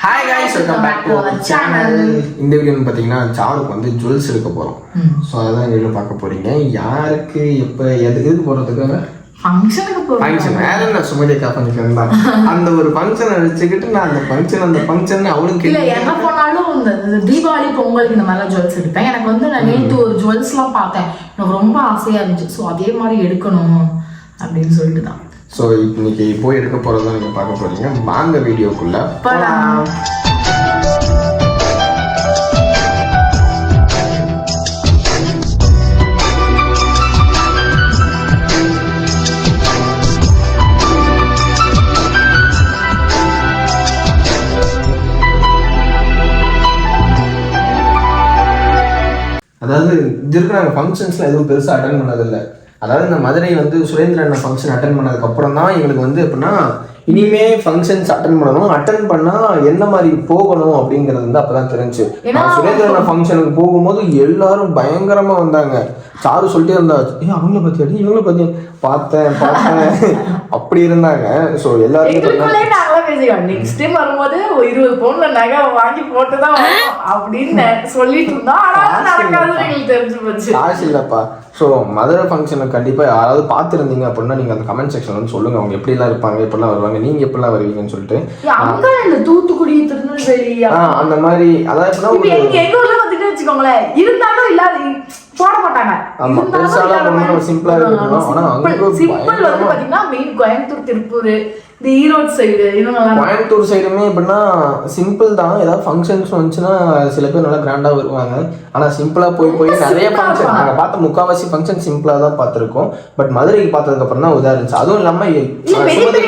Hi guys, welcome back to our channel. இந்த வீடியோன்னு பார்த்தீங்கன்னா சாருக்கு வந்து ஜுவல்ஸ் எடுக்க போகிறோம். ஸோ அதான் வீடியோ பார்க்க போறீங்க. யாருக்கு எப்போ எதுக்கு போகிறதுக்காக ஃபங்க்ஷன் வேற என்ன சுமதிக்கா ஃபங்க்ஷன் தான். அந்த ஒரு ஃபங்க்ஷனை வச்சுக்கிட்டு நான் அந்த ஃபங்க்ஷன் அவளுக்கு இல்லை என்ன போனாலும் இந்த தீபாவளி பொங்கலுக்கு இந்த மாதிரிலாம் ஜுவல்ஸ் எடுப்பேன். எனக்கு வந்து நான் நேற்று ஒரு ஜுவல்ஸ்லாம் பார்த்தேன், எனக்கு ரொம்ப ஆசையாக இருந்துச்சு. ஸோ அதே மாதிரி எடுக்கணும் அப்படின்னு சொல்லிட்டு தான். ஸோ இன்னைக்கு போய் எடுக்க போகிறதான் நீங்கள் பார்க்க போறீங்க. வாங்க வீடியோக்குள்ள போகலாம். அதாவது இது இருக்கிற நாங்கள் ஃபங்க்ஷன்ஸ்லாம் எதுவும் பெருசாக அட்டன் பண்ணதில்லை. அதாவது இந்த மதுரை வந்து சுரேந்திரன் ஃபங்க்ஷன் அட்டன் பண்ணதுக்கப்புறம் தான் எங்களுக்கு வந்து எப்படின்னா இனிமே ஃபங்க்ஷன்ஸ் அட்டன் பண்ணணும், அட்டன் பண்ணால் என்ன மாதிரி போகணும் அப்படிங்கிறது வந்து அப்போ தான் தெரிஞ்சு. சுரேந்திரன் ஃபங்க்ஷனுக்கு போகும்போது எல்லாரும் பயங்கரமாக வந்தாங்க. சாரு சொல்லிட்டே இருந்தா, அவங்கள பற்றி இவங்கள பற்றி பார்த்தேன் அப்படி இருந்தாங்க. ஸோ எல்லாருமே நெக்ஸ்ட் டைம் வரும்போது 20 பவுன்ல நகை வாங்கி போட்டுதான் அப்படின்னு சொல்லிட்டு இருந்தோம். தெரிஞ்சு போச்சு காசு இல்லப்பா. ஸோ மதுரை ஃபங்க்ஷனுக்கு கண்டிப்பாக யாராவது பார்த்துருந்தீங்க அப்படின்னா நீங்கள் அந்த கமெண்ட் செக்ஷன் வந்து சொல்லுங்க, அவங்க எப்படிலாம் இருப்பாங்க, எப்படிலாம் வருவாங்க, நீங்க எப்படிலாம் வருவீங்கன்னு சொல்லிட்டு. தூத்துக்குடி, திருநெல்வேலி அந்த மாதிரி அதாவது எங்க ஊர்ல வந்துட்டு வச்சுக்கோங்களேன், இருந்தாலும் இல்லாத போட மாட்டாங்க. ஆமா, பெருசாலாம் சிம்பிளா இருக்கணும். ஆனா சிம்பிள் வந்து பாத்தீங்கன்னா மெயின் கோயம்புத்தூர், திருப்பூர், இந்த ஈரோடு சைடு, கோயம்புத்தூர் சைடுமே எப்படின்னா சிம்பிள் தான். ஏதாவது ஃபங்க்ஷன்ஸ் வந்துச்சுன்னா சில பேர் நல்லா கிராண்டா வருவாங்க. ஆனா சிம்பிளா போய் நிறைய ஃபங்க்ஷன் நாங்கள் பார்த்த முக்கால்வாசி ஃபங்க்ஷன் சிம்பிளா தான் பார்த்துருக்கோம். பட் மதுரைக்கு பார்த்ததுக்கு அப்புறம் தான் உதா இருந்துச்சு. அதுவும் இல்லாம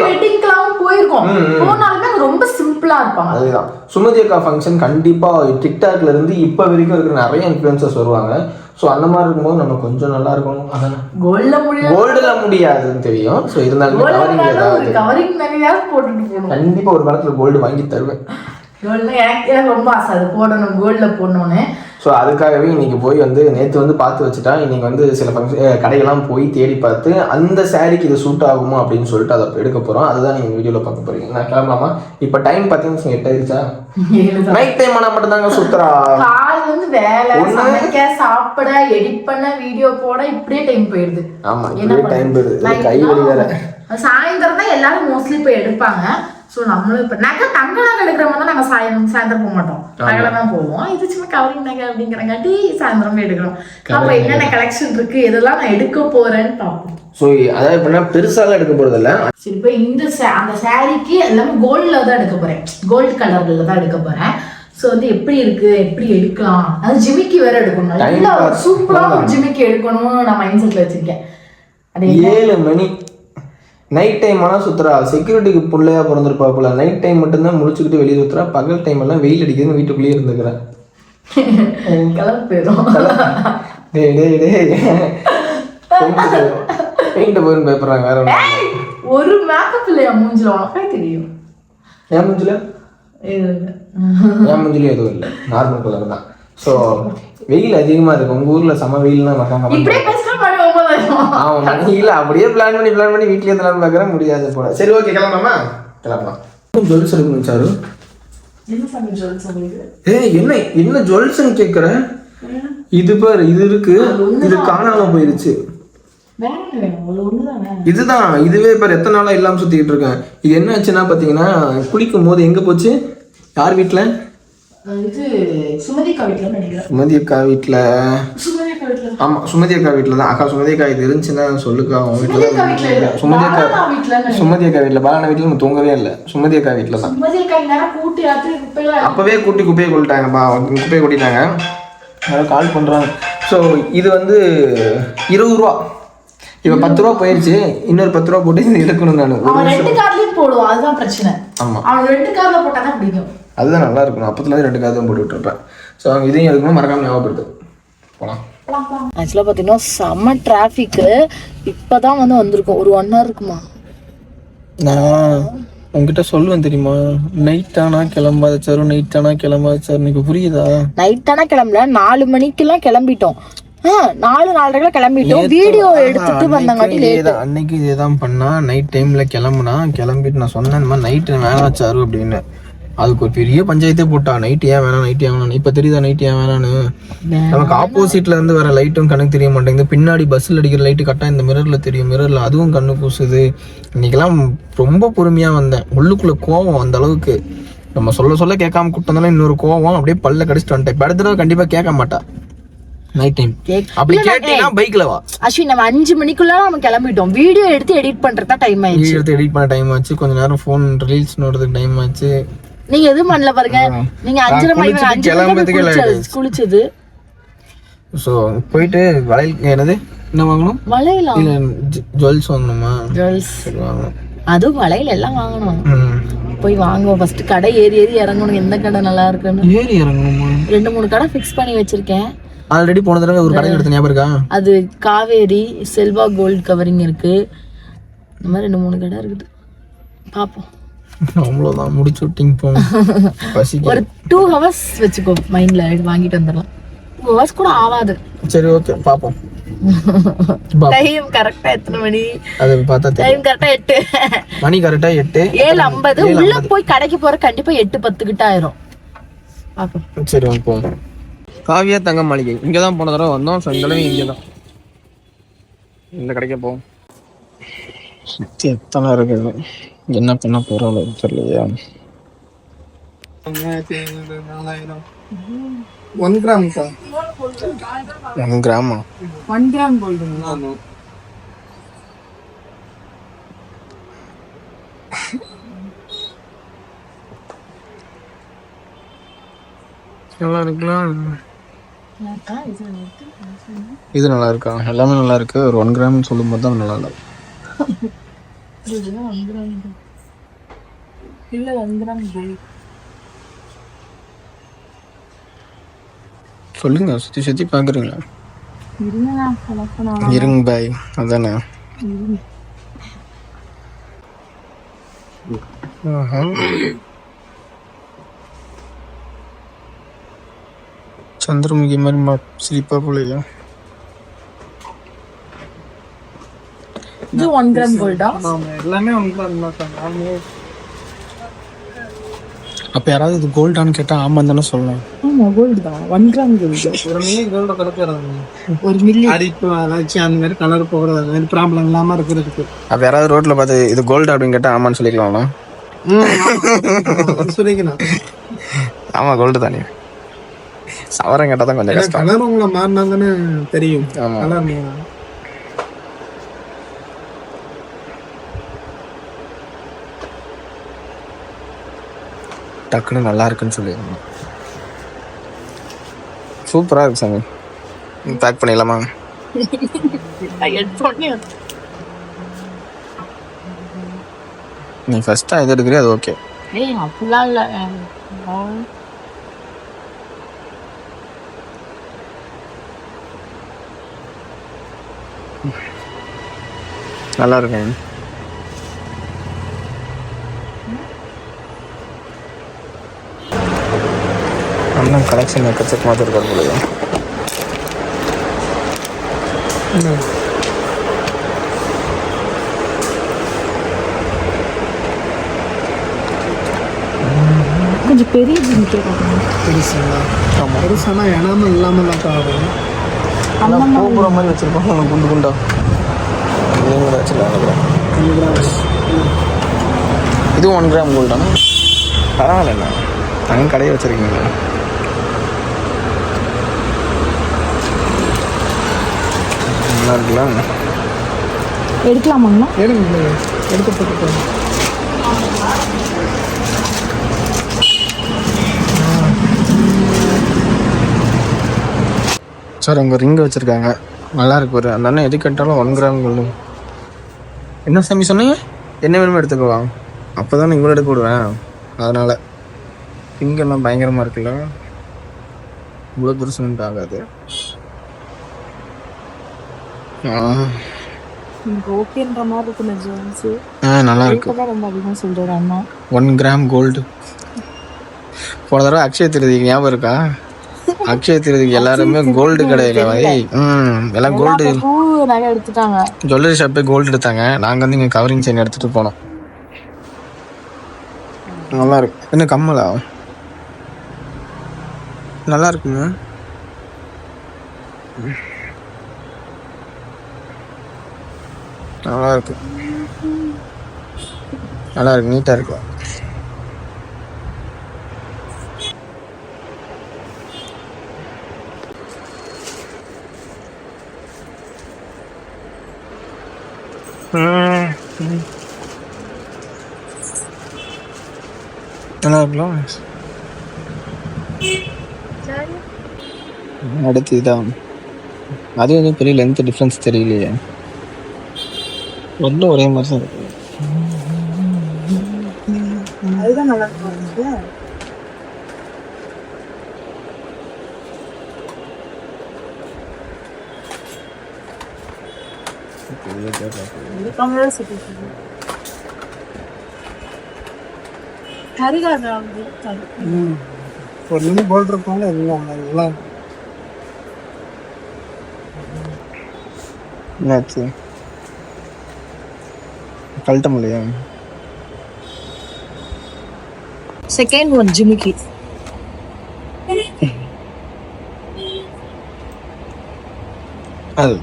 வெட்டிங்லாம் போயிருக்கோம், போனாலுமே ரொம்ப சிம்பிளா இருப்பாங்க. அதுதான் சுமதி அக்கா ஃபங்க்ஷன் கண்டிப்பா டிக்டாக்ல இருந்து இப்போ வரைக்கும் இருக்கிற நிறைய இன்ஃப்ளூயன்சர்ஸ் வருவாங்க. ஸோ அந்த மாதிரி இருக்கும்போது நம்ம கொஞ்சம் நல்லா இருக்கணும். அதான் கோல்டுல முடியாதுன்னு தெரியும். ஸோ இருந்தாலும் கண்டிப்பா ஒரு காலத்துல கோல்டு வாங்கி தருவேன். எனக்கு ரொம்ப ஆசை அது போடணும், கோல்ட்ல போடணும்னு. ஸோ அதுக்காகவே இன்னைக்கு போய் வந்து நேற்று வந்து பார்த்து வச்சுட்டா, இன்னைக்கு வந்து சில ஃபங்க்ஷன் கடையெல்லாம் போய் தேடி பார்த்து அந்த சாரீக்கு இது சூட் ஆகுமா அப்படின்னு சொல்லிட்டு அதை எடுக்க போகிறோம். அதுதான் நீங்கள் வீடியோவில் பார்க்க போறீங்க. நான் கிளம்பலாமா? இப்போ டைம் பார்த்தீங்கன்னா 8 ஆயிடுச்சா? நைட் டைம் ஆனால் மட்டும் தாங்க சுத்துறா. காலையில வந்து வேலை, சமைக்க, சாப்பிட, எடிட் பண்ண, வீடியோ போட இப்படியே டைம் போயிடுது. ஆமா, இப்படியே டைம் போயிடுது. கை வலி வேற. சாயந்தரம் தான் எல்லாரும் மோஸ்ட்லி போய் எடுப்பாங்க. ஸோ நம்மளும் இப்போ நகை தங்க நகை எடுக்கிற மாதிரி தான் நாங்கள் சாயந்தரம் போக மாட்டோம், நகை தான் போவோம். இது சும்மா கவரிங் நகை அப்படிங்கிறங்காட்டி சாயந்தரம் போய் எடுக்கிறோம். அப்போ என்னென்ன கலெக்ஷன் இருக்கு, எதெல்லாம் நான் எடுக்க போறேன்னு பார்ப்போம். ஸோ அதாவது எப்படின்னா பெருசாலாம் எடுக்க போறது இல்லை. சரி, இப்போ இந்த அந்த சாரீக்கு எல்லாமே கோல்டில் தான் எடுக்க போறேன், கோல்டு கலர்ல தான் எடுக்க போறேன். ஸோ வந்து எப்படி இருக்கு, எப்படி எடுக்கலாம், அது ஜிமிக்கி வேற எடுக்கணும், நல்லா சூப்பரா ஒரு ஜிமிக்கி எடுக்கணும்னு நான் மைண்ட் செட்ல வச்சிருக்கேன். 7 மணி நைட் டைம் ஆனால் சுற்றுறா. செக்யூரிட்டிக்கு பிள்ளையா பிறந்திருப்பாப்புல. நைட் டைம் மட்டும்தான் முடிச்சுக்கிட்டு வெளியே சுற்றுறா. பகல் டைம் எல்லாம் வெயில் அடிக்குதுன்னு வீட்டுக்குள்ளேயே இருந்துக்கிறேன். பெயிண்ட் போயிருந்து பயப்படுறாங்க. வேற ஒரு மேக்கப் இல்லையா மூஞ்சில? உனக்கே தெரியும். என் மூஞ்சில எதுவும் இல்லை, நார்மல் கலர் தான். ஸோ வெயில் அதிகமா இருக்கு. உங்க ஊர்ல செம வெயில்னா அப்படியே பிளான் பண்ணி வீட்லயே தரலாம் பார்க்குற முடியாது போல. சரி, ஓகே, கிளம்பலாமா? கிளம்பலாம். ஜுவல்ஸ் எடுக்கணும் சாரு. என்ன ஜுவல்ஸ்ன்னு கேட்குற? இது பாரு, இது இருக்கு, இது காணாம போயிருச்சு. இதுதான், இதுவே பாரு எத்தனை நாளா இல்லாம சுத்திக்கிட்டு இருக்கேன். இது என்ன ஆச்சுன்னா பாத்தீங்கன்னா, குளிக்கும் போது எங்க போச்சு? யார் வீட்டுல? சுமதி அக்கா வீட்டுல. ஆமா, சுமதி அக்கா வீட்டுல தான். அக்கா சுமதி அக்கா இது இருந்துச்சுன்னா சொல்லுக்கா. அவங்க வீட்டுல தான். சுமதி அக்கா வீட்டுல, பாலான வீட்டுல நம்ம தூங்கவே இல்லை. சுமதி அக்கா வீட்டுல தான். அப்பவே குப்பையை கொட்டிட்டாங்கப்பா. குப்பையை கொட்டிட்டாங்க. யாரோ கால் பண்றாங்க. ஸோ இது வந்து 20 ரூபா. இப்ப 10 ரூபா போயிருச்சு. இன்னொரு 10 ரூபா போட்டு இது எடுக்கணும். நான் போடுவோம், அதுதான் பிரச்சனை. ஆமா, அவன் 2 கார்ல போட்டாதான் பிடிக்கும். அதுதான் நல்லா இருக்கணும். அப்பத்துல 2 கார் தான் போட்டு விட்டுருப்பேன். ஸோ அவங்க இதையும் எடுக்கணும், மறக்காம ஞாபகப்படுத்து. போலாம். ஆக்சுவலாக பார்த்தீங்கன்னா செம்ம டிராஃபிக்கு. இப்போதான் வந்து வந்திருக்கோம். ஒரு 1 hour இருக்குமா? நான் உங்ககிட்ட சொல்லுவேன் தெரியுமா, நைட் ஆனா கிளம்பாத சார், நைட் ஆனா கிளம்பாத சார். இப்போ புரியுதா? நைட் ஆனா கிளம்பல, 4 மணிக்கெல்லாம் கிளம்பிட்டோம். 4:30 கிளம்பிட்டோம். வீடியோ எடுத்துட்டு வந்தாங்காட்டி லேட். அன்னைக்கு இதேதான் பண்ணா. நைட் டைம்ல கிளம்பிட்டு நான் சொன்னேன் நைட்டு வேணாம் சாரு அப்படின்னு. அதுக்கு ஒரு பெரிய பஞ்சாயத்தே போட்டா. நைட் ஏன் வேணாம், நைட் ஏன் வேணாம். இப்ப தெரியுதா நைட் ஏன் வேணான்னு? நமக்கு ஆப்போசிட்ல இருந்து வர லைட்டும் கண்ணுக்கு தெரிய மாட்டேங்குது. பின்னாடி பஸ்ல அடிக்கிற லைட்டு கரெக்டா இந்த மிரர்ல தெரியும். மிரர்ல அதுவும் கண்ணு கூசுது. இன்னைக்கெல்லாம் ரொம்ப பொறுமையா வந்தேன். உள்ளுக்குள்ள கோவம் அந்த அளவுக்கு. நம்ம சொல்ல சொல்ல கேட்காம கூப்பிட்டதால இன்னொரு கோவம் அப்படியே பல்ல கடிச்சிட்டு வந்துட்டேன். இப்ப அடுத்த தடவை கண்டிப்பா கேட்க மாட்டா. நைட் டைம் அப்படி கேட்டீங்கன்னா பைக்ல வா. அஸ்வின், நம்ம 5 மணிக்குள்ள நம்ம கிளம்பிட்டோம். வீடியோ எடுத்து எடிட் பண்றதா டைம் ஆயிடுச்சு. வீடியோ எடுத்து எடிட் பண்ண டைம் ஆச்சு. கொஞ்ச நேரம் ஃபோன் ரீல்ஸ் நோடுறதுக்கு டைம் ஆச்சு. நீங்க எதுவும் பண்ணல பாருங்க. நீங்க 5:30 மணிக்கு குளிச்சது. ஸோ போயிட்டு வளையல் என்னது என்ன வாங்கணும்? வளையலா? இல்ல ஜுவல்ஸ் வாங்கணுமா? ஜுவல்ஸ் வாங்கணும். அதுவும் வளையல் எல்லாம் வாங்கணும். போய் வாங்குவோம். ஃபர்ஸ்ட் கடை ஏறி ஏறி இறங்கணும். எந்த கடை நல்லா இருக்குன்னு ஏறி இறங்கணுமா? 2-3 கடை ஃபிக்ஸ் பண்ணி வச்சிருக்கேன். ஆல்ரெடி போன தடவை ஒரு கடை எடுத்த ஞாபகம் இருக்கா? அது காவேரி, செல்வா கோல்ட் கவரிங் இருக்கு. இந்த மாதிரி 2-3 கடை இருக்குது. பாப்போம். அவ்வளோதான், முடிச்சு விட்டிங்க போங்க. ஒரு 2 hours வச்சுக்கோ மைண்ட்ல. வாங்கிட்டு வந்துடலாம். 2 hours கூட ஆகாது. சரி, ஓகே, பாப்போம். டைம் கரெக்டா எத்தனை மணி? அது பார்த்தா டைம் கரெக்டா 8 மணி. கரெக்டா 7:50. உள்ள போய் கடைக்கு போற கண்டிப்பா 8:10 கிட்ட ஆயிரும். பாப்போம். சரி, போவோம். காவியா தங்க மாளிகை இங்கதான் போன தடவை வந்தோம். ஸோ இந்த தடவை இங்கதான் இந்த கடைக்கு போவோம். சுத்தி எத்தனை இருக்குது, என்ன பண்ண போறோம் தெரியலையா. 1 கிராம்க்கா? 1 கிராமா? 1 கிராம் கோல்டு. நல்லா இருக்கலாம். இது நல்லா இருக்கா? எல்லாமே நல்லா இருக்கு. ஒரு 1 கிராம் சொல்லும் போது தான் நல்லா இல்லை. சொல்லுங்க, சுத்தி சுத்தி பாக்குறீங்களா? இருங்க பாய், அதானே. சந்திரமுகி மாதிரி சிரிப்பா போலையா? இது 1 கிராம் கோல்டா? எல்லாமே 1 கிராம் தான். அப்ப யாராவது இது கோல்டான்னு கேட்டா ஆமா தானே சொல்லலாம். ஆமா, கோல்டு தான். 1 கிராம் கோல்டு. ஒரு மில்லி கோல்டு கலக்கிறாங்க. 1 மில்லி அடிப்பு அலாச்சி அந்த மாதிரி கலர் போகிறது, அந்த மாதிரி ப்ராப்ளம் இல்லாம இருக்கிறதுக்கு. அப்ப யாராவது ரோட்ல பார்த்து இது கோல்டு அப்படின்னு கேட்டா ஆமான்னு சொல்லிக்கலாம்ல. சொல்லிக்கலாம். ஆமா, கோல்டு தானே. சவரம் கேட்டா தான் கொஞ்சம் கஷ்டம். கலர் உங்களை மாறினா தானே தெரியும். கலர் டக்குன்னு நல்லா இருக்குன்னு சொல்லிடுங்க. சூப்பரா இருக்கு சாமி. பேக் பண்ணிடலாமா? நீ ஃபர்ஸ்டா எது எடுக்கிறியோ அது ஓகே. ஏய், அப்படிலாம் இல்ல. நல்லா இருக்கு. அண்ணன் கலெக்ஷன் எக்கச்சக்க மாதிரி இருக்காரு போலயா. கொஞ்சம் பெரிய ஜிமிக்கே பார்க்கணும். பெருசுங்களா? ஆமாம், பெருசானா இனாம இல்லாமல் தான் ஆகும். பூப்புற மாதிரி வச்சிருப்பாங்க குண்டு குண்டா. இது 1 கிராம் கோல்டானா? பரவாயில்ல, தங்க கடையை வச்சிருக்கீங்களா? நல்லா இருக்கலாம். எடுக்கலாமாங்கண்ணா? எடுக்க போட்டு சார், அவங்க ரிங்கு வச்சுருக்காங்க, நல்லா இருக்கு. ஒரு அந்த அண்ணன் எது கேட்டாலும் 1 கிராம் கோல்டு. என்ன சாமி சொன்னீங்க? என்ன வேணுமோ எடுத்துக்குவா. அப்போ தானே இவ்வளோ எடுக்க விடுவேன். அதனால் ரிங்கெல்லாம் பயங்கரமாக இருக்குல்ல. இவ்வளோ பெருசுன்ட்டு ஆகாது. ஓகேன்ற மாதிரி இருக்கு ஜுவல்ஸ். நல்லா இருக்கு. ரொம்ப அதிகமாக சொல்கிறாரு அண்ணா. 1 கிராம் கோல்டு. போன தடவை அக்ஷய திருதிக்கு ஞாபகம் இருக்கா? அக்ஷய திருதிக்கு எல்லாருமே கோல்டு கடையில் எல்லாம் கோல்டு நகை எடுத்துட்டாங்க. ஜுவல்லரி ஷாப்பே கோல்டு எடுத்தாங்க. நாங்கள் வந்து இங்கே கவரிங் செயின் எடுத்துகிட்டு போனோம். நல்லா இருக்கு. என்ன கம்மலா? நல்லா இருக்குங்க. நல்லா இருக்கு, நல்லா இருக்கு, நீட்டா இருக்கு. நல்லா இருக்கலாம். அடுத்து இதான், அது வந்து பெரிய லென்த் டிஃப்ரென்ஸ் தெரியலையே, ஒன்றும் ஒரே மாதிரி தான் இருக்கு. அதுதான் நல்லா இருக்கும். ஒரு நிமிஷம் போல் இருப்பாங்க நல்லா. என்னாச்சு? கழட்ட முடியா? செகண்ட் ஒன் ஜிமிக்கி. அது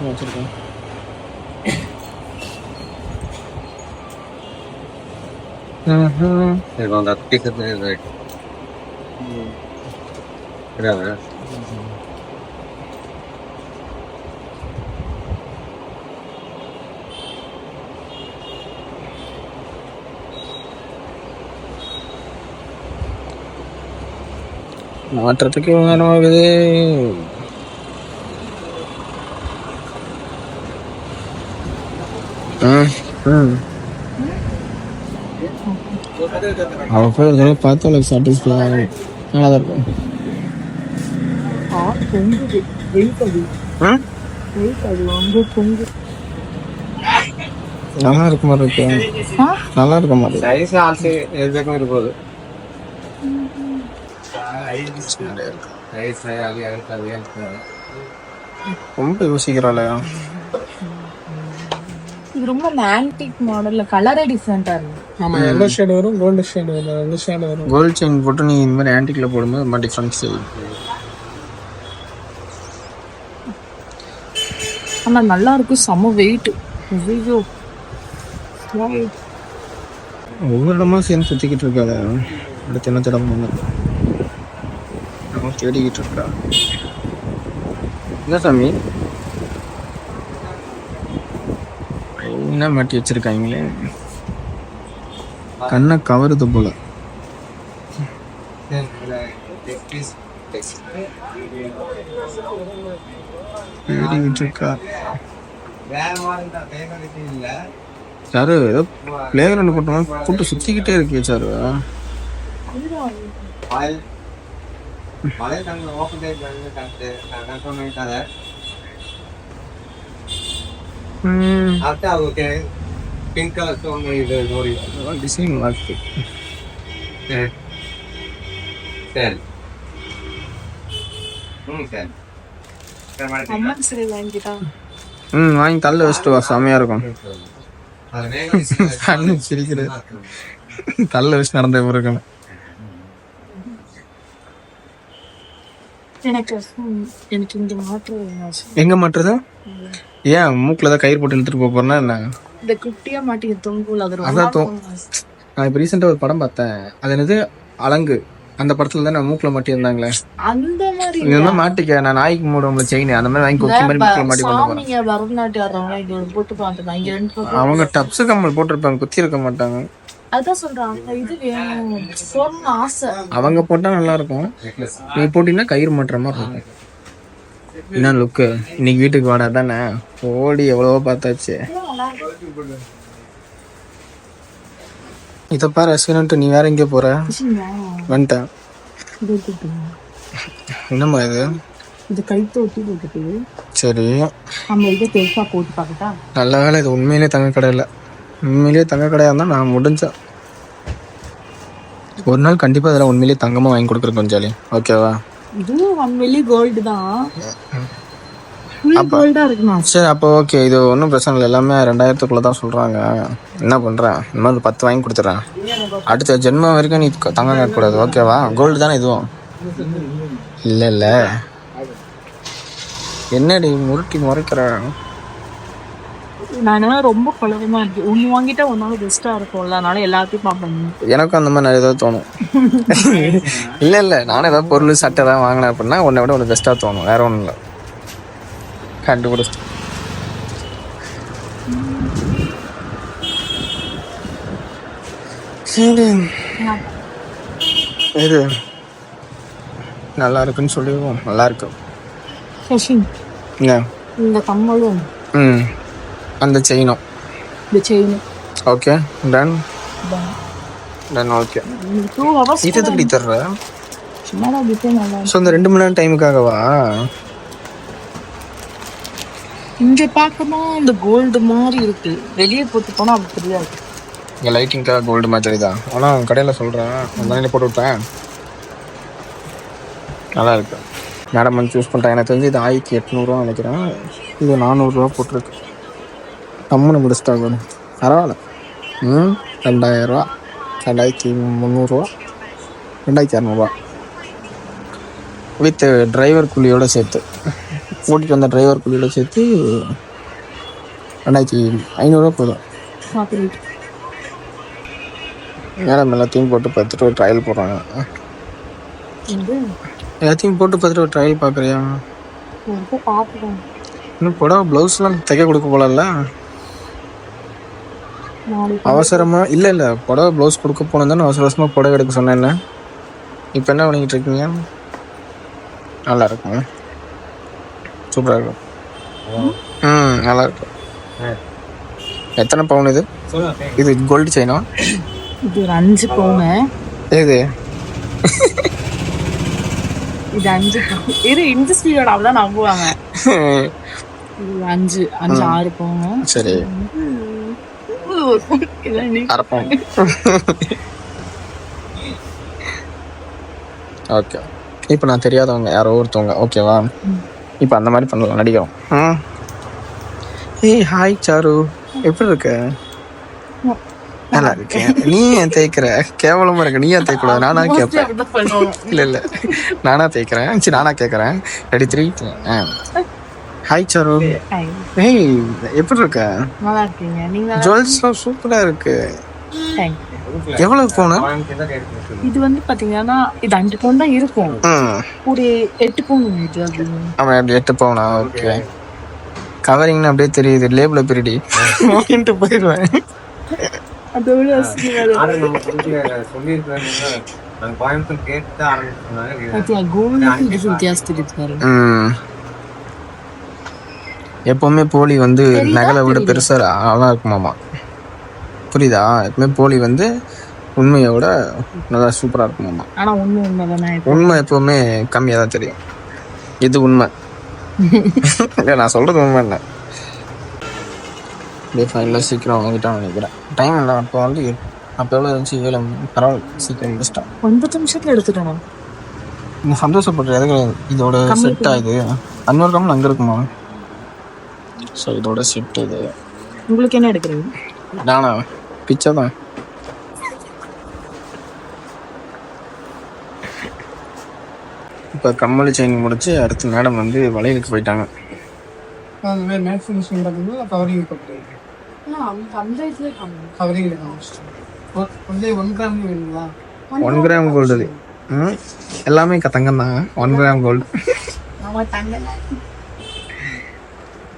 வச்சிருக்கேன். மாற்றத்துக்கு நேரம் ஆகுது. அவன் போய் பார்த்து அவளுக்கு சாட்டிஸ்ஃபை நல்லா தான் இருக்கும். நல்லா இருக்க மாதிரி இருக்கு, நல்லா இருக்க மாதிரி இருப்பது. ரொம்ப யோசிக்கிறாள். இது ரொம்ப ஆன்டிக் மாடல்ல கலரே டிஃபரெண்டா இருக்கு. ஆமா, எல்லோ ஷேட் வரும், கோல்டு ஷேட் வரும், ரெண்டு ஷேட் வரும். கோல்டு செயின் போட்டு நீ இந்த மாதிரி ஆன்டிக்ல போடும்போது ரொம்ப டிஃபரன்ஸ் தெரியும். ஆனா நல்லா இருக்கும், செம வெயிட். ஐயோ, ஒவ்வொரு இடமா சேர்ந்து சுத்திக்கிட்டு இருக்காத. அடுத்து என்ன தடம் தேடிக்கிட்டு இருக்கா. என்ன சாமி என்ன மாட்டி வச்சிருக்காங்களே, கண்ணை கவருது போல. தேடிக்கிட்டு இருக்கா. சாரு ஏதோ பிளே கிரவுண்ட் போட்டோம்னா கூட்டு சுத்திக்கிட்டே இருக்கே சாரு. டிசைன் மார்க்கு வாங்கி தள்ள வச்சுட்டு வா, செமையா இருக்கும். சிரிக்கிறது தள்ள வச்சு நடந்த இருக்கணும். எங்க மாட்டுறது? ஏன் மூக்குல தான் கயிறு போட்டு இழுத்துட்டு போறேன்னா என்ன? இந்த குட்டியா மாட்டி தொங்குல அதான் நான் இப்ப ரீசெண்டா ஒரு படம் பார்த்தேன். அது என்னது அலங்கு, அந்த படத்துல தான் நான் மூக்குல மாட்டி இருந்தாங்களே, அந்த மாதிரி இந்த மாதிரி மாட்டிக்க. நான் நாய்க்கு மூடுவோம்ல செயின், அந்த மாதிரி வாங்கி கொக்கி மாதிரி மூக்குல மாட்டி கொண்டு போறேன். பரதநாட்டியம் போட்டு பார்த்துட்டாங்க. அவங்க டப்ஸ் கம்மல் போட்டிருப்பாங்க, குத்தி இருக்க மாட்டாங்க. அதான் சொல்றாங்க, இது வேணும் போடணும்னு ஆசை. அவங்க போட்டா நல்லா இருக்கும், நீ போட்டீங்கன்னா கயிறு மாட்டுற மாதிரி இருக்கும். என்ன லுக்கு? இன்னைக்கு வீட்டுக்கு வாடா தானே, ஓடி எவ்வளவோ பார்த்தாச்சு. இதை பாரு அஸ்வின்ட்டு, நீ வேற எங்கே போற? வந்துட்டேன். என்னம்மா இது? இது கைத்து ஒட்டி போட்டுட்டு சரி, நம்ம இதை பெருசா போட்டு பார்க்கட்டா? நல்ல வேலை, இது உண்மையிலே தங்க கடை இல்லை. உண்மையிலேயே தங்க கடையாக இருந்தால் நான் முடிஞ்சேன். ஒரு நாள் கண்டிப்பாக அதெல்லாம் உண்மையிலேயே தங்கமாக வாங்கி கொடுக்குறேன் கொஞ்சாலி, ஓகேவா? இதுவும் 1 மில்லி கோல்டு தான், கோல்டா இருக்குமா? சரி அப்போ ஓகே, இது ஒன்றும் பிரச்சனை இல்லை. எல்லாமே 2000க்குள்ளே தான் சொல்கிறாங்க. என்ன பண்ணுறேன், இந்த மாதிரி 10 வாங்கி கொடுத்துட்றேன். அடுத்த ஜென்மம் வரைக்கும் நீ தங்கம் கேட்கக்கூடாது, ஓகேவா? கோல்டு தானே இதுவும்? இல்லை இல்லை, என்னடி முறுக்கி முறைக்கிற? நான் ரொம்ப குழப்பமா இருக்கு. ஒன்று வாங்கிட்டா ஒரு நாள் பெஸ்டா இருக்கும்ல, அதனால எல்லாத்தையும் பார்ப்பேன். எனக்கும் அந்த மாதிரி நிறைய ஏதாவது தோணும். இல்லை இல்லை, நானும் ஏதாவது பொருள் சட்டை ஏதாவது வாங்கினேன் அப்படின்னா உன்னை விட ஒன்று பெஸ்ட்டாக தோணும், வேற ஒன்றும் இல்லை. கண்டுபிடிச்சிட்டு இது நல்லா இருக்குன்னு சொல்லிடுவோம். நல்லா இருக்கு. இந்த கம்மலும் அந்த செயினும் இந்த செயினும் ஓகே டன் டன். ஓகே, இது எதுக்கு தர்ற? ஸோ இந்த 2 மணி நேரம் டைமுக்காகவா? இங்க பார்க்கணும், இந்த கோல்டு மாதிரி இருக்கு, வெளியே போட்டு போனா அப்படி தெரியாது. இங்கே லைட்டிங்காக கோல்டு மாதிரி தான், ஆனால் கடையில் சொல்கிறேன், அந்த போட்டு விட்டேன். நல்லா இருக்கு. மேடம் வந்து சூஸ் பண்ணிட்டேன். எனக்கு தெரிஞ்சு இது 1800 நினைக்கிறேன், இது 400 போட்டிருக்கு. கம்முன்னு முடிச்சிட்டாங்க, பரவாயில்ல. 2000, 2300, 2200 வித் டிரைவர் கூலியோடு சேர்த்து, கூட்டிகிட்டு வந்த டிரைவர் கூலியோடு சேர்த்து 2500 போதும். மேடம் எல்லாத்தையும் போட்டு பார்த்துட்டு ஒரு ட்ரையல் போடுறாங்க. எல்லாத்தையும் போட்டு பார்த்துட்டு ஒரு ட்ரையல் பார்க்குறியா? இன்னும் புடவை ப்ளவுஸ்லாம் தைக்க கொடுக்க போகல. அவசரமாக இல்லை இல்லை, புடவை ப்ளவுஸ் கொடுக்க போனது தானே அவசர அவசரமாக புடவை எடுக்க சொன்னேன். இப்போ என்ன பண்ணிக்கிட்டு இருக்கீங்க? நல்லா இருக்கும், சூப்பராக இருக்கும். நல்லா இருக்கும். எத்தனை பவுன் இது? இது கோல்டு செயினா? இது ஒரு 5 பவுனு. இது இது 5 பவுன். இது இந்த ஸ்பீடோட அவ்வளோதான் நம்புவாங்க. இது 5 6 பவுனு. சரி, அரப்போம். ஓகே, இப்போ நான் தெரியாதவங்க யாரோ ஒருத்தவங்க, ஓகேவா? இப்போ அந்த மாதிரி பண்ணலாம், நடிக்கிறோம். ஏய் ஹாய் சாரு, எப்படி இருக்க? நல்லா இருக்கேன். நீ ஏன் தேய்க்கிற? கேவலமா இருக்கு. நீ ஏன் தேய்க்கூடாது? நானா கேட்பேன். இல்லை இல்லை, நானா தேய்க்கிறேன். சரி நானா கேட்குறேன். ரெடி 3. ஹாய் சாரு. ஏய் எப்படி இருக்க? நல்லா இருக்கீங்க நீங்க? ஜுவல்ஸ்லாம் சூப்பராக இருக்கு. எவ்வளவு பவுன்? இது வந்து பாத்தீங்கன்னா இது 5 பவுன் தான் இருக்கும். ஒரு 8 பவுன் இது. ஆமாம், அப்படி 8 பவுனா? ஓகே, கவரிங்னு அப்படியே தெரியுது. லேபிள பிரிடி வாங்கிட்டு போயிடுவேன். அதோட எப்பவுமே போலி வந்து நகலை விட பெருசா நல்லா இருக்குமாமா, புரியுதா? எப்பவுமே போலி வந்து உண்மையை விட நல்லா சூப்பரா இருக்குமாமா. ஆனா உண்மை எப்பவுமே கம்மியா தான் தெரியும். இது உண்மை. நான் சொல்றது உண்மை இல்லை. அப்படியே ஃபைனலாக சீக்கிரம் வாங்கிட்டான்னு நினைக்கிறேன். டைம் இல்லை, அப்போ வந்து அப்போ எவ்வளோ இருந்துச்சு? 7 பரவாயில்ல, சீக்கிரம் முடிச்சிட்டேன். 9 நிமிஷத்துல எடுத்துட்டோம். நீங்கள் சந்தோஷப்படுற எது கிடையாது. இதோட செட் ஆகுது. 500 கிராம் அங்கே இருக்குமா? ஸோ இதோட செட் இது. உங்களுக்கு என்ன எடுக்கிறீங்க? நானா பிச்சை தான். இப்போ கம்மல் செயின் முடிச்சு அடுத்து மேடம் வந்து வளையலுக்கு போயிட்டாங்க. அந்த மாதிரி மேட்ச் ஃபினிஷிங் பார்த்தீங்கன்னா கவரிங் போட்டுருக்கேன். கவரிங் 1 கிராம் வேணுங்களா? 1 கிராம் கோல்டு. எல்லாமே தங்கம் தான். 1 கிராம் கோல்டு.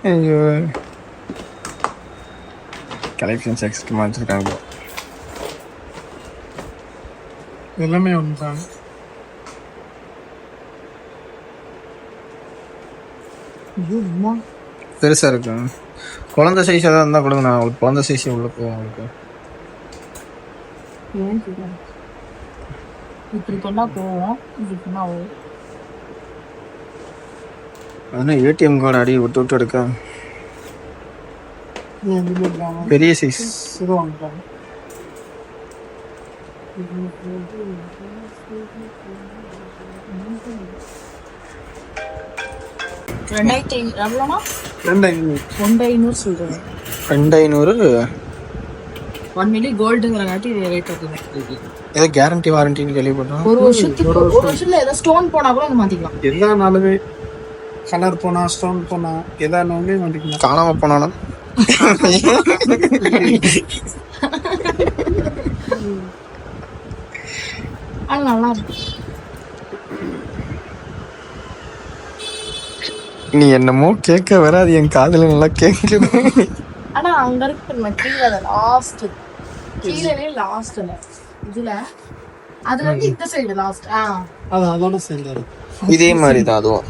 ஐயோ, கலெக்ஷன்ஸ் எக்ஸ்ட்ரா வச்சுருக்காங்க. எல்லாமே 1 கிராம். பெருசாக இருக்கும். குழந்தை சைஸ் ஏதாவது இருந்தால் கொடுங்க, நான் உங்களுக்கு குழந்தை சைஸ் உள்ள போவோம். உங்களுக்கு இப்படி சொன்னா போவோம், இப்படி சொன்னா அதனால் ஏடிஎம் கார்டு அடி விட்டு விட்டு எடுக்க. பெரிய சைஸ் எவ்வளோனா 2500 சொல்றேன். 2500 1 மில்லி கோல்டுங்கிறங்காட்டி ரேட் இருக்குது. ஏதோ கேரண்டி வாரண்டின்னு கேள்விப்பட்டோம். ஒரு வருஷத்துல ஏதோ ஸ்டோன் போனா கூட அதை மாத்திக்கலாம். எல்லானாலுமே கலர் போனா ஸ்டோன் போனா எதானாலுமே மாட்டிக்கலாம். காணாம போனாலும் அது நல்லா இருக்கு. நீ என்னமோ கேட்க வர அது என் காதுல நல்லா கேட்குது. ஆனா அங்க இருக்கு கீழே லாஸ்ட் கீழே லாஸ்ட்ல இதுல அதுல இருந்து இந்த சைடு லாஸ்ட். அது அதோட சேர்ந்தாரு. இதே மாதிரி தான் அதுவும்.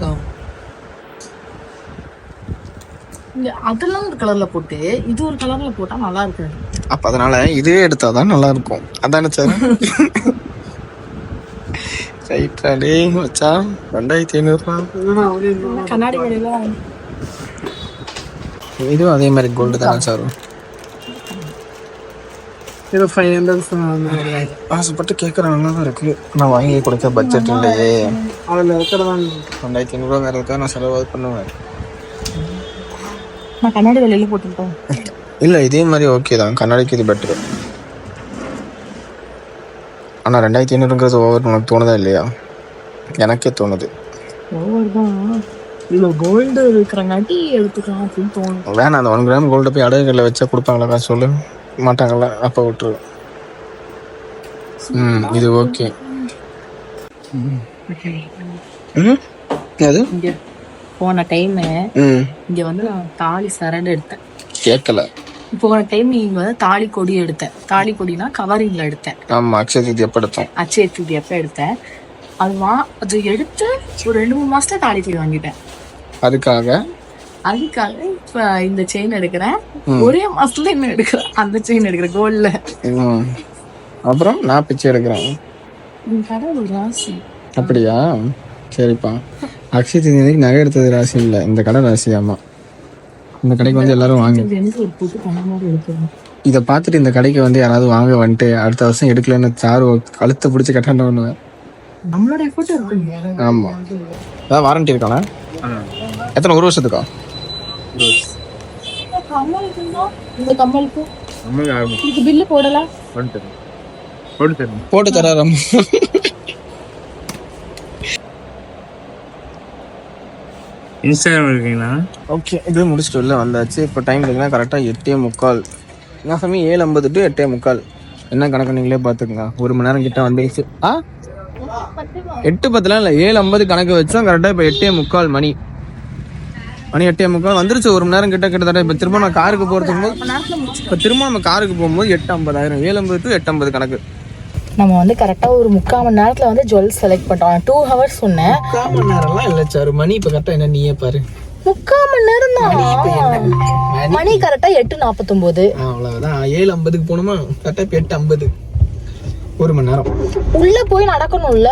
இங்க அதெல்லாம் ஒரு கலர்ல போட்டு இது ஒரு கலர்ல போட்டா நல்லா இருக்கு. அப்ப அதனால இதுவே எடுத்தாதான் நல்லா இருக்கும். அதானே சார்? ரைட்டாடே வச்சா 2500. கண்ணாடி கடையில இதுவும் அதே மாதிரி கோல்டு தானே சார்? இது 500 ஆசைப்பட்டு கேட்குற நல்லா தான் இருக்கு. நான் வாங்கி கொடுக்க பட்ஜெட் இல்லையே. அதில் இருக்கிறதான் 2500 வேற இருக்கா? நான் செலவு பண்ணுவேன். நான் கண்ணாடி வெளியில போட்டுட்டோம். இல்லை இதே மாதிரி ஓகே தான். கண்ணாடிக்கு இது பெட்ரு. ஆனால் 2500ங்கிறது ஓவர் உனக்கு தோணுதா இல்லையா? எனக்கே தோணுது. ஓவர் தான். இவ்வளோ கோல்டு இருக்கிறங்காட்டி எடுத்துக்கலாம் அப்படின்னு தோணும். வேணாம், அந்த 1 கிராம் கோல்டு போய் அடகுகளில் வச்சா கொடுப்பாங்களா காசு? சொல்லு மாட்டாங்களா? அப்போ விட்டுரு. இது ஓகே. அது இங்க போன டைம் இங்க வந்து நான் தாலி சரடு எடுத்தேன். கேட்கல. போன டைம் இங்க வந்து தாலி கொடி எடுத்தேன். தாலி கொடினா கவரிங்ல எடுத்தேன். ஆமா, அக்ஷய தீதி எப்போ எடுத்தோம்? அச்சய தீதி எப்ப எடுத்தேன். அது எடுத்து ஒரு 2-3 மாசத்துல தாலி கொடி வாங்கிட்டேன். அதுக்காக இப்ப இந்த செயின் எடுக்கிறேன். ஒரே மாசத்துல என்ன எடுக்கிறேன்? அந்த செயின் எடுக்கிறேன் கோல்ட்ல. அப்புறம் நான் பிச்சை எடுக்கிறேன். கடவுள் ராசி. அப்படியா? சரிப்பா. அக்ஷய தீதி நகை எடுத்தது ராசி இல்லை, இந்த கடை ராசி. ஆமா, இந்த கடைக்கு வந்து எல்லாரும் வாங்க. ஒரு புது பணம் மாதிரி எடுக்கணும். இதை பார்த்துட்டு இந்த கடைக்கு வந்து யாராவது வாங்க வந்துட்டு அடுத்த வருஷம் எடுக்கலன்னு சாரு கழுத்தை பிடிச்சி கட்டாண்ட பண்ணுவேன். நம்மளோட எஃபோர்ட் இருக்கு. ஆமா, அதான் வாரண்டி இருக்கானா? எத்தனை? 1 வருஷத்துக்கா? இந்த கம்மலுக்கு இதுக்கு பில்லு போடல. போட்டு தராரம். இன்ஸ்டாகிராம் இருக்கீங்களா? ஓகே, இது முடிச்சுட்டு உள்ள வந்தாச்சு. இப்போ டைம் பார்த்தீங்கன்னா கரெக்டாக 8:45. நான் சமயம் 7:50 to 8:45. என்ன கணக்கு நீங்களே பார்த்துக்குங்க. 1 மணி நேரம் கிட்ட வந்துச்சு. 8:10 இல்லை, 7:50 கணக்கு வச்சோம். கரெக்டாக இப்போ 8:45 மணி 8:45 வந்துருச்சு. 1 மணி நேரம் கிட்டத்தட்ட. இப்போ திரும்ப நான் காருக்கு போகிறதுக்கு இப்போ திரும்ப நம்ம காருக்கு போகும்போது 8:50 ஆயிரும். 7:50 to 8:50 கணக்கு. நம்ம வந்து கரெக்டாக ஒரு 3/4 மணி நேரத்தில் வந்து ஜுவல்ஸ் செலக்ட் பண்ணிட்டோம். 2 hours சொன்னேன். 3/4 மணி நேரம்லாம் இல்லை சார். மணி இப்போ கரெக்டாக என்ன நீயே பாரு. 3/4 மணி நேரம் தான். மணி கரெக்டாக 8:49. அவ்வளோதான். 7:50 போகணுமா? கரெக்டாக இப்போ 8:50. 1 மணி நேரம் உள்ள போய் நடக்கணும்ல.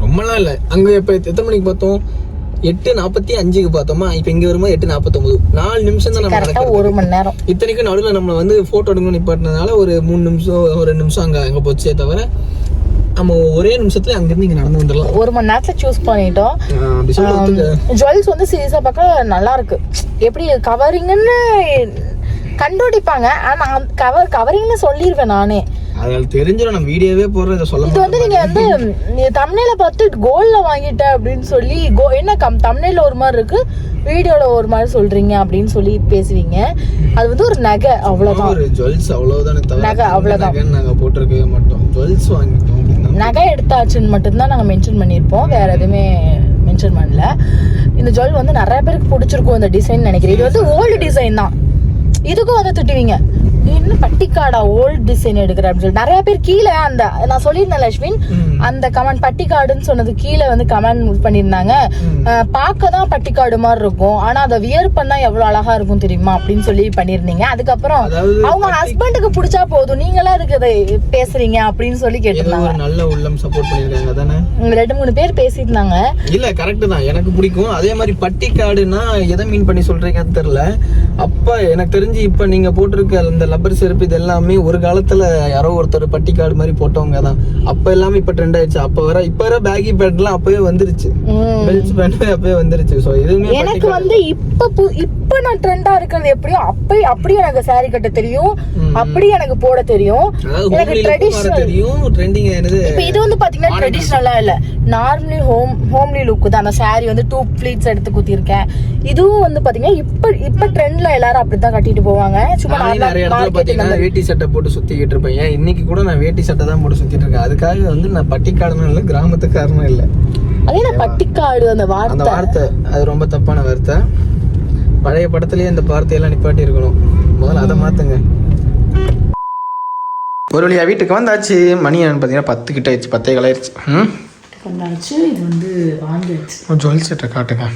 ரொம்பலாம் இல்லை. அங்கே இப்போ எத்தனை மணிக்கு பார்த்தோம்? 8:45 பார்த்தோமா? இப்போ இங்கே வரும்போது 8:49. 4 நிமிஷம் தான் நம்ம கரெக்டாக 1 மணி நேரம். இத்தனைக்கும் நடுவில் நம்ம வந்து ஃபோட்டோ எடுக்கணும் நிப்பாட்டினதுனால ஒரு 3 நிமிஷம் 2 நிமிஷம் அங்கே போச்சே தவிர நம்ம ஒரே நிமிஷத்துல அங்கிருந்து இங்கே நடந்து வந்துடலாம். 1 மணி நேரத்துல சூஸ் பண்ணிட்டோம். ஜுவல்ஸ் வந்து சீரியஸா பார்க்க நல்லா இருக்கு. எப்படி கவரிங்னு கண்டுபிடிப்பாங்க. ஆனா கவரிங்னு சொல்லிடுவேன் நானே. அதனால தெரிஞ்சிடும். நம்ம வீடியோவே போடுறோம். இதை சொல்ல இது வந்து நீங்க வந்து தம்ப்நெயில பார்த்து கோல்ட்ல வாங்கிட்டேன் அப்படின்னு சொல்லி என்ன தம்ப்நெயில ஒரு மாதிரி இருக்கு, வீடியோல ஒரு மாதிரி சொல்றீங்க அப்படின்னு சொல்லி பேசுவீங்க. அது வந்து ஒரு நகை, அவ்வளவுதான். ஒரு ஜுவல்ஸ் அவ்வளவுதானே தவிர நகை அவ்வளவுதான். நாங்க போட்டிருக்கவே மாட்டோம். ஜுவல்ஸ் வாங்கிட்டோம் அப்படின்னா நகை எடுத்தாச்சுன்னு மட்டும்தான் நாங்க மென்ஷன் பண்ணியிருப்போம். வேற எதுவுமே மென்ஷன் பண்ணல. இந்த ஜுவல் வந்து நிறைய பேருக்கு பிடிச்சிருக்கும் இந்த டிசைன் நினைக்கிறேன். இது வந்து ஓல்டு டிசைன் தான். இதுக்கும் வந்து திட்டுவீங்க, என்ன பட்டிக்காடா ஓல்டு டிசைன் எடுக்கிற அப்படின்னு சொல்லி நிறைய பேர் கீழே அந்த நான் சொல்லியிருந்தேன் லட்சுமி, அந்த கமெண்ட் பட்டிக்காடுன்னு சொன்னது கீழே வந்து கமெண்ட் பண்ணியிருந்தாங்க. பார்க்க தான் பட்டிக்காடு மாதிரி இருக்கும், ஆனா அதை வியர் பண்ணா எவ்வளவு அழகா இருக்கும் தெரியுமா அப்படின்னு சொல்லி பண்ணியிருந்தீங்க. அதுக்கப்புறம் அவங்க ஹஸ்பண்டுக்கு பிடிச்சா போதும், நீங்களா அதுக்கு அதை பேசுறீங்க அப்படின்னு சொல்லி கேட்டிருந்தாங்க. நல்ல உள்ளம் சப்போர்ட் பண்ணிருக்காங்க தானே. 2-3 பேர் பேசியிருந்தாங்க. இல்ல கரெக்ட் தான், எனக்கு பிடிக்கும். அதே மாதிரி பட்டிக்காடுன்னா எதை மீன் பண்ணி சொல்றீங்கன்னு தெரியல. அப்ப எனக்கு தெரிஞ்சு இப்ப நீங்க போட்டிருக்க அந்த ரப்பர் செருப்பு இது எல்லாமே ஒரு காலத்துல யாரோ ஒருத்தர் பட்டிக்காடு மாதிரி போட்டவங்க தான். அப்ப எல்லாமே இப்ப ட்ரெண்ட் ஆயிடுச்சு. அப்ப வர பேகி பேண்ட்லாம் அப்பவே வந்துருச்சு, பெல்ட் பேண்ட் அப்பவே வந்துருச்சு. ஸோ இதுவுமே எனக்கு வந்து இப்ப நான் ட்ரெண்டா இருக்கிறது எப்படியோ அப்படி எனக்கு சாரி கட்ட தெரியும், அப்படி எனக்கு போட தெரியும். எனக்கு ட்ரெடிஷனல் தெரியும். ட்ரெண்டிங் ஆனது இப்போ இது வந்து பாத்தீங்கன்னா ட்ரெடிஷனலா இல்ல, நார்மலி ஹோம்லி லுக் தான். அந்த சாரி வந்து 2 ப்ளீட்ஸ் எடுத்து குத்திருக்கேன். இதுவும் வந்து பாத்தீங்கன்னா இப்ப ட்ரெண்ட்ல எல்லாரும் அப்படித்தான் கட்டிட்டு போவாங்க. சும்மா நிறைய இடத்துல பாத்தீங்கன்னா வேட்டி சட்டை போட்டு சுத்திக்கிட்டு இருப்பேன். ஏன் இன்னைக்கு கூட நான் வேட்டி சட்டை தான் போட்டு சுத்திட்டு இருக்கேன். அதுக்காக வந்து நான் பட்டிக்காரனும் இல்லை, கிராமத்துக்காரனும் இல்லை. அதே நான் பட்டிக்காடு அந்த வார்த்தை அது ரொம்ப தப்பான வார்த்தை. பழைய படத்துலயே இந்த வார்த்தையெல்லாம் நிப்பாட்டி இருக்கணும். முதல்ல அதை மாத்துங்க. ஒரு வழியா வீட்டுக்கு வந்தாச்சு. மணி பார்த்தீங்கன்னா 10 கிட்ட ஆயிடுச்சு, 10 ஆயிடுச்சு. வந்தாச்சு. இது வந்து வாங்கிடுச்சு. ஜுவல் செட்டை காட்டுங்க.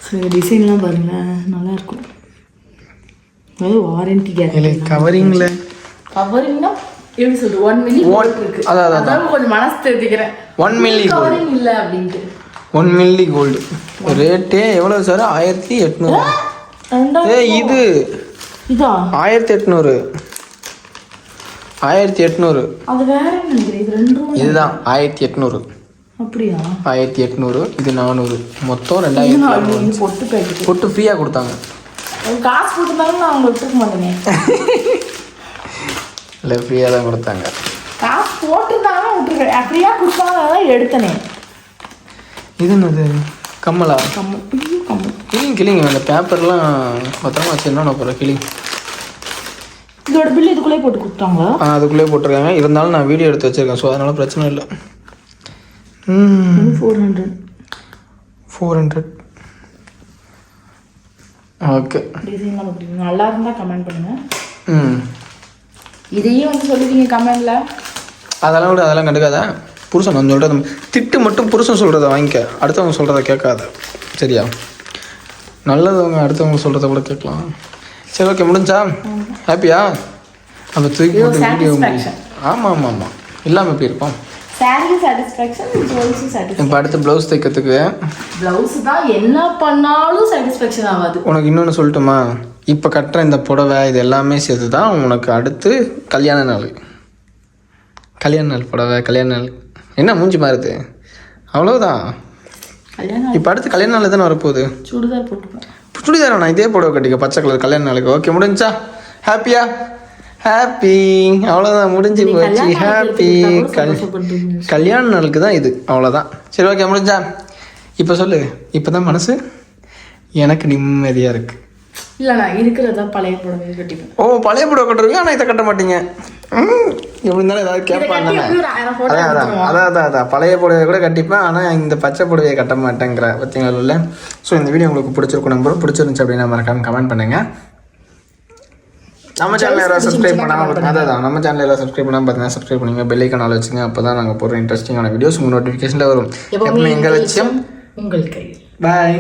சரி, டிசைன்லாம் பாருங்க, நல்லா இருக்கும். அது வாரண்டி கேரண்டி. கவரிங்ல கவரிங்னா எப்படி சொல்றது, 1 மில்லி இருக்கு. அதான் கொஞ்சம் மனசு தெரிஞ்சுக்கிறேன். 1 மில்லி கவரிங் இல்ல அப்படின்ட்டு. 1 மில்லி கோல்டு ரேட்டே எவ்வளவு சார்? 1800. இது இதா 1800. அது வேற நினைக்கிறேன். இது ரெண்டும் இதுதான் 1800. அப்படியா? 1800. இது 400. மொத்தம் 2000. பொட்டு பேக்கெட் பொட்டு ஃப்ரீயா கொடுத்தாங்க. காசு போட்டுருந்தாலும் நான் உங்களுக்கு கொடுக்க மாட்டேனே. இல்லை, ஃப்ரீயா தான் கொடுத்தாங்க. காசு போட்டுருந்தாங்கன்னா விட்டுருக்கேன். ஃப்ரீயா கொடுத்தாங்க எடுத்தனே. இது என்னது? கம்மலா? கம்மல் கிளிங்க அந்த பேப்பர்லாம் பத்திரமா வச்சு என்ன போகிற கிளிங். இதோட பில் இதுக்குள்ளே போட்டு கொடுத்தாங்களா? அதுக்குள்ளே போட்டிருக்காங்க. இருந்தாலும் நான் வீடியோ எடுத்து வச்சிருக்கேன். ஸோ அதனால பிரச்சனை இல்லை. 400. ஓகே. டிசைன்லாம் பார்த்துருக்கீங்க, நல்லா இருந்தால் கமெண்ட் பண்ணுங்க. இதையும் வந்து சொல்லுவீங்க கமெண்ட்ல. அதெல்லாம் கண்டுக்காத. புருஷன் நான் சொல்கிறத திட்டு மட்டும் புருஷன் சொல்கிறத வாங்கிக்க, அடுத்தவங்க சொல்கிறத கேட்காத. சரியா? நல்லதவங்க அடுத்தவங்க சொல்கிறத கூட கேட்கலாம். சரி, ஓகே, முடிஞ்சா? ஹாப்பியா? அப்போ தூக்கி போட்டு வீடியோ. ஆமாம் இல்லாமல் எப்படி இருக்கும்? Sorry satisfaction, jewels satisfaction. இப்போ அடுத்து ப்ளவுஸ் தைக்கிறதுக்கு ப்ளவுஸ் தான் என்ன பண்ணாலும் சாட்டிஸ்ஃபேக்ஷன் ஆகாது. உனக்கு இன்னொன்று சொல்லட்டுமா? இப்போ கட்டுற இந்த புடவை இது எல்லாமே சேர்த்து தான் உனக்கு அடுத்து கல்யாண நாள் புடவை, கல்யாண நாள். என்ன மூஞ்சி மாறுது? அவ்வளோதான். இப்போ அடுத்து கல்யாண நாள் தானே வரப்போகுது. சுடிதார் போட்டுப்பேன். சுடிதார் நான் இதே புடவை கட்டிக்க, பச்சை கலர், கல்யாண நாளுக்கு. ஓகே, முடிஞ்சா? ஹாப்பியா? ஹாப்பி. அவ்வளோதான், முடிஞ்சு போச்சு. ஹாப்பி. கல்யாண நாளுக்கு தான் இது, அவ்வளோதான். சரி, ஓகே, முடிஞ்சா? இப்போ சொல்லு. இப்போ தான் மனசு எனக்கு நிம்மதியாக இருக்குது. இல்லை, நான் இருக்கிறதா பழைய புடவை கட்டிப்பேன். ஓ, பழைய புடவை கட்டுறீங்க, ஆனால் இதை கட்ட மாட்டீங்க. எப்படி இருந்தாலும் ஏதாவது கேட்பாங்க. அதான் பழைய புடவையை கூட கட்டிப்பேன், ஆனால் இந்த பச்சை புடவையை கட்ட மாட்டேங்கிற பார்த்தீங்களா இல்லை? ஸோ இந்த வீடியோ உங்களுக்கு பிடிச்சிருக்கும். நம்பரும் பிடிச்சிருந்துச்சு அப்படின்னா மறக்காம கமெண்ட் பண்ணுங்கள். நம்ம சேனல் யாராவது சப்ஸ்கிரைப் பண்ணாமல் நம்ம சேனல் யாராவது சப்ஸ்கிரைப் பண்ணாமல் பார்த்தீங்கன்னா சப்ஸ்கிரைப் பண்ணுங்க, பெல் ஐக்கான் ஆல் வச்சுங்க. அப்போ தான் நாங்கள் போடுற இன்ட்ரெஸ்டிங்கான வீடியோஸ் உங்கள் நோட்டிஃபிகேஷனில் வரும். எப்பவுமே எங்கள் லட்சியம் உங்கள் கையில். பாய்.